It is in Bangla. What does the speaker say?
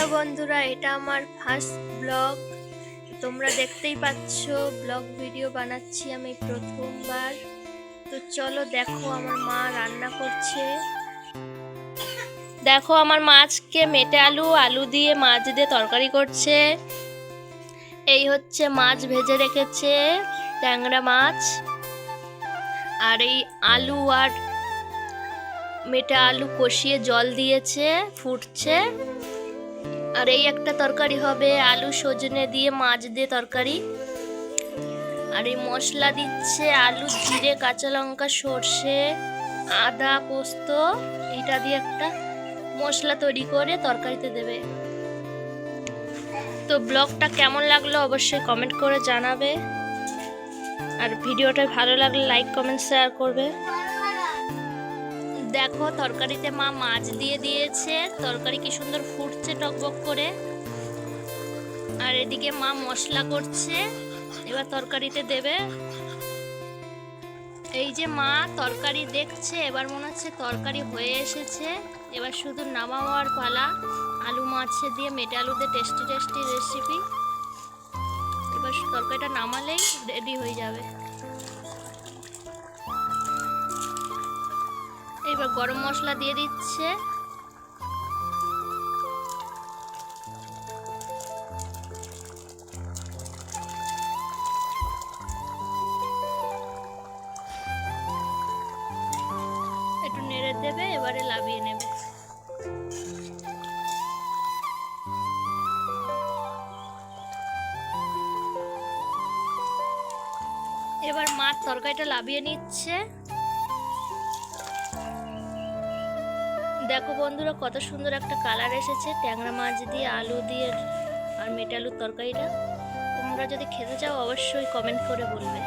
হ্যালো বন্ধুরা, এটা আমার ফার্স্ট ব্লগ। তোমরা দেখতেই পাচ্ছ ব্লগ ভিডিও বানাচ্ছি আমি প্রথমবার। তো চলো দেখো আমার মা রান্না করছে। দেখো আমার মা আজকে মেটে আলু দিয়ে মাছ দিয়ে তরকারি করছে। এই হচ্ছে মাছ ভেজে রেখেছে, ট্যাংরা মাছ। আর এই আলু আর মেটে আলু কষিয়ে জল দিয়েছে, ফুটছে। আর এই একটা তরকারি হবে আলু সজনে দিয়ে মাছ দিয়ে তরকারি। আর এই মশলা দিচ্ছে আলু, জিরে, কাঁচা লঙ্কা, সর্ষে, আদা, পোস্ত, এটা দিয়ে একটা মশলা তৈরি করে তরকারিতে দেবে। তো ব্লগটা কেমন লাগলো অবশ্যই কমেন্ট করে জানাবে। আর ভিডিওটা ভালো লাগলে লাইক কমেন্ট শেয়ার করবে। দেখো তরকারিতে মা মাছ দিয়ে দিয়েছে, তরকারি কি সুন্দর ফুটছে টকবক করে। আর এদিকে মা মশলা করছে, এবার তরকারিতে দেবে। এই যে মা তরকারি দেখছে, এবার মনে হচ্ছে তরকারি হয়ে এসেছে। এবার শুধু নামাবার পালা। আলু মাছে দিয়ে মেটে আলু দিয়ে টেস্টি টেস্টি রেসিপি। এবার তরকারিটা নামালেই রেডি হয়ে যাবে। এবার গরম মশলা দিয়ে দিচ্ছে। একটু নেড়ে দেবে, এবারে লাভিয়ে নেবে। এবার মাছ তরকারিটা লাভিয়ে নিচ্ছে। দেখো বন্ধুরা কত সুন্দর একটা কালার এসেছে ট্যাংরা মাছ দিয়ে আলু দিয়ে আর মেটে আলুর তরকারিটা। তোমরা যদি খেতে চাও অবশ্যই কমেন্ট করে বলবে।